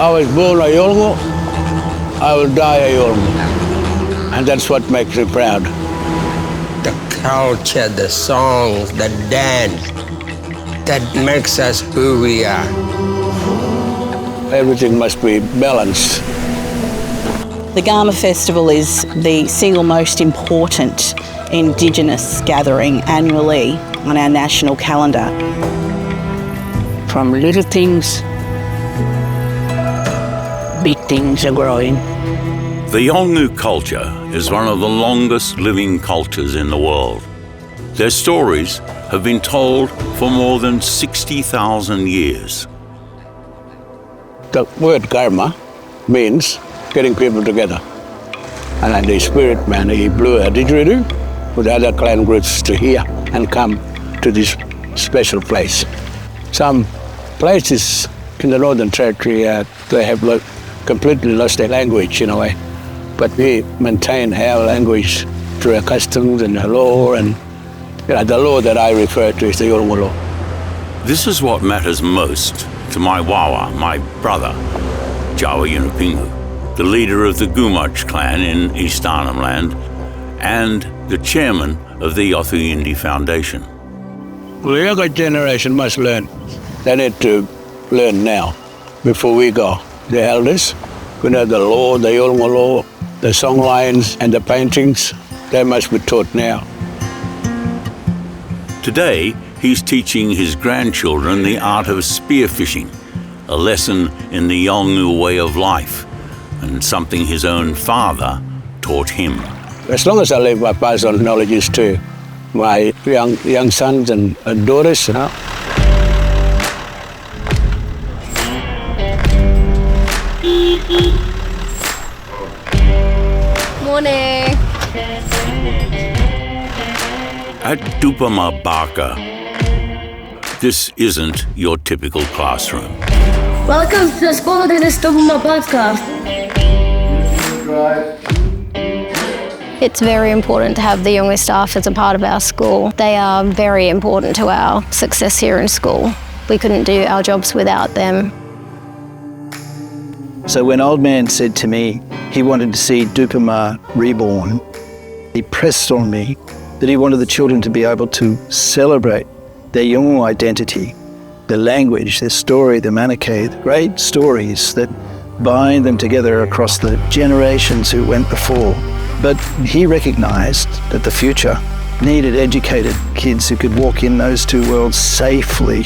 I was born a Yolngu, I will die a Yolngu. And that's what makes me proud. The culture, the songs, the dance, that makes us who we are. Everything must be balanced. The Garma Festival is the single most important Indigenous gathering annually on our national calendar. From little things, big things are growing. The Yolngu culture is one of the longest living cultures in the world. Their stories have been told for more than 60,000 years. The word Garma means getting people together. And then the spirit man, he blew a didgeridoo with other clan groups to hear and come to this special place. Some places in the Northern Territory, they have completely lost their language in a way. But we maintain our language through our customs and the law, and the law that I refer to is the Yolngu law. This is what matters most to my Wawa, my brother, Jawa Yunupingu, the leader of the Gumatj clan in East Arnhem Land and the chairman of the Yothu Foundation. The younger generation must learn. They need to learn now, before we go. The elders, the law, the Yolngu law, the song lines and the paintings, they must be taught now. Today, he's teaching his grandchildren the art of spearfishing, a lesson in the Yolngu way of life, and something his own father taught him. As long as I live, I pass on knowledge to my young sons and daughters. Morning. At Dupama Baka, this isn't your typical classroom. Welcome to the School of the Dupama podcast. It's very important to have the Yolngu staff as a part of our school. They are very important to our success here in school. We couldn't do our jobs without them. So when Old Man said to me he wanted to see Dupama reborn, he pressed on me that he wanted the children to be able to celebrate their Yolngu identity, their language, their story, their manake, the great stories that bind them together across the generations who went before. But he recognised that the future needed educated kids who could walk in those two worlds safely.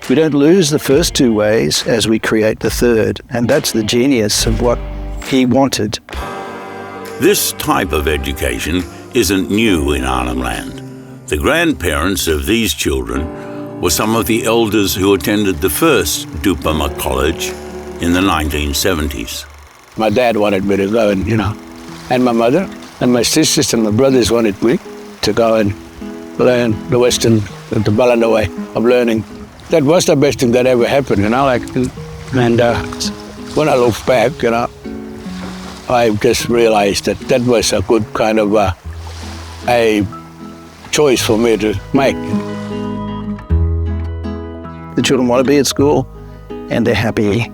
We don't lose the first two ways as we create the third, and that's the genius of what he wanted. This type of education isn't new in Arnhem Land. The grandparents of these children were some of the elders who attended the first Dupama College in the 1970s. My dad wanted me to go and my mother and my sisters and my brothers wanted me to go and learn the Western, the Balanda way of learning. That was the best thing that ever happened, and when I look back, I just realized that that was a good kind of a choice for me to make. The children want to be at school, and they're happy,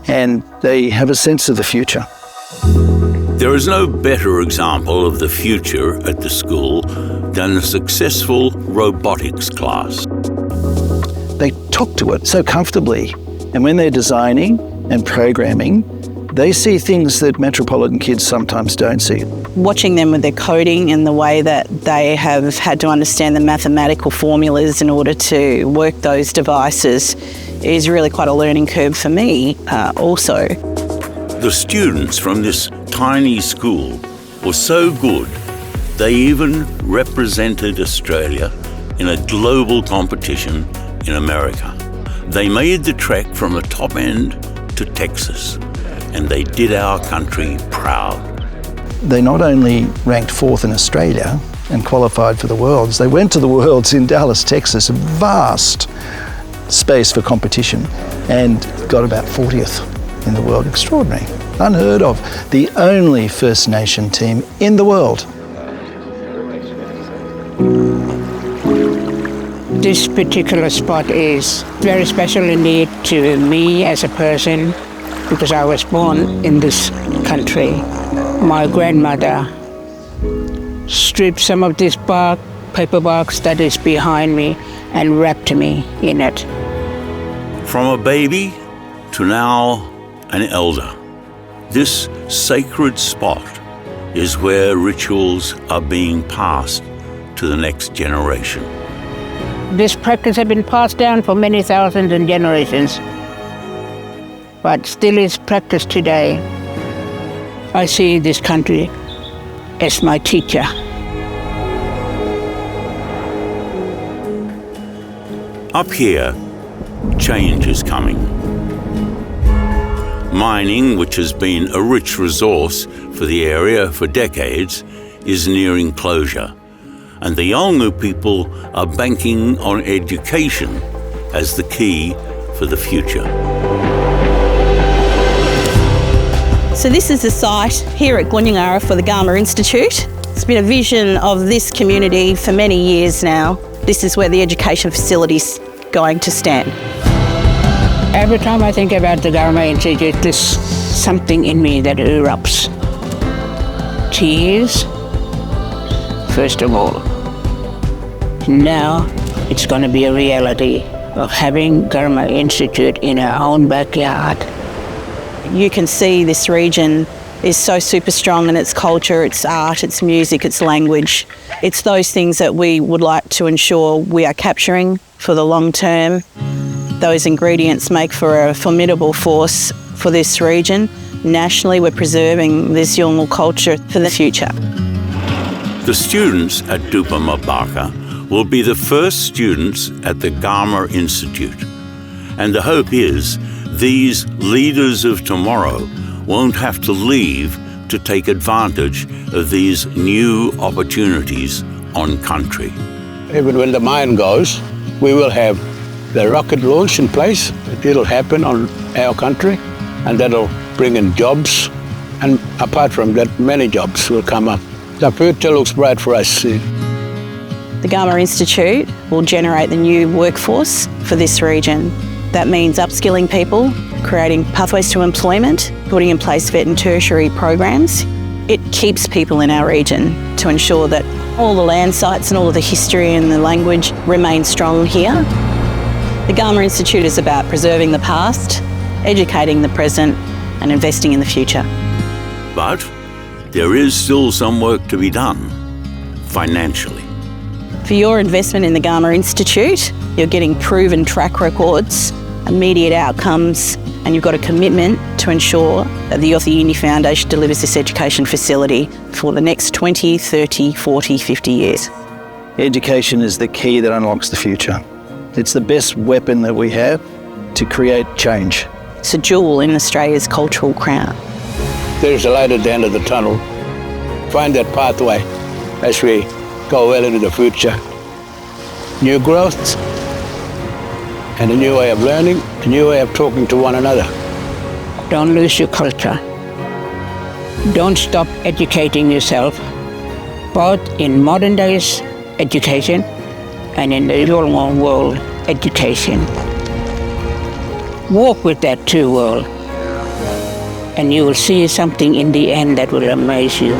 and they have a sense of the future. There is no better example of the future at the school than a successful robotics class. They talk to it so comfortably, and when they're designing and programming, they see things that metropolitan kids sometimes don't see. Watching them with their coding and the way that they have had to understand the mathematical formulas in order to work those devices is really quite a learning curve for me also. The students from this tiny school were so good, they even represented Australia in a global competition in America. They made the trek from the top end to Texas, and they did our country proud. They not only ranked fourth in Australia and qualified for the Worlds, they went to the Worlds in Dallas, Texas, a vast space for competition, and got about 40th in the world. Extraordinary, unheard of. The only First Nation team in the world. This particular spot is very special indeed to me as a person, because I was born in this country. My grandmother stripped some of this bark, paper box that is behind me, and wrapped me in it. From a baby to now an elder, this sacred spot is where rituals are being passed to the next generation. This practice has been passed down for many thousands and generations, but still is practiced today. I see this country as my teacher. Up here, change is coming. Mining, which has been a rich resource for the area for decades, is nearing closure, and the Yolngu people are banking on education as the key for the future. So this is the site here at Gunyangara for the Garma Institute. It's been a vision of this community for many years now. This is where the education facility's going to stand. Every time I think about the Garma Institute, there's something in me that erupts. Tears, first of all. Now it's going to be a reality of having Garma Institute in our own backyard. You can see this region is so super strong in its culture, its art, its music, its language. It's those things that we would like to ensure we are capturing for the long term. Those ingredients make for a formidable force for this region. Nationally, we're preserving this Yolngu culture for the future. The students at Dupa Mabaka will be the first students at the Garma Institute. And the hope is these leaders of tomorrow won't have to leave to take advantage of these new opportunities on country. Even when the mine goes, we will have the rocket launch in place. It'll happen on our country, and that'll bring in jobs. And apart from that, many jobs will come up. The future looks bright for us. The Garma Institute will generate the new workforce for this region. That means upskilling people, creating pathways to employment, putting in place vet and tertiary programs. It keeps people in our region to ensure that all the land sites and all of the history and the language remain strong here. The Garma Institute is about preserving the past, educating the present, and investing in the future. But there is still some work to be done financially. For your investment in the Garma Institute, you're getting proven track records, immediate outcomes, and you've got a commitment to ensure that the Yothu Uni Foundation delivers this education facility for the next 20, 30, 40, 50 years. Education is the key that unlocks the future. It's the best weapon that we have to create change. It's a jewel in Australia's cultural crown. There's a light at the end of the tunnel. Find that pathway as we go well into the future. New growth and a new way of learning, a new way of talking to one another. Don't lose your culture. Don't stop educating yourself, both in modern days education and in the Yolngu world education. Walk with that two world, and you will see something in the end that will amaze you.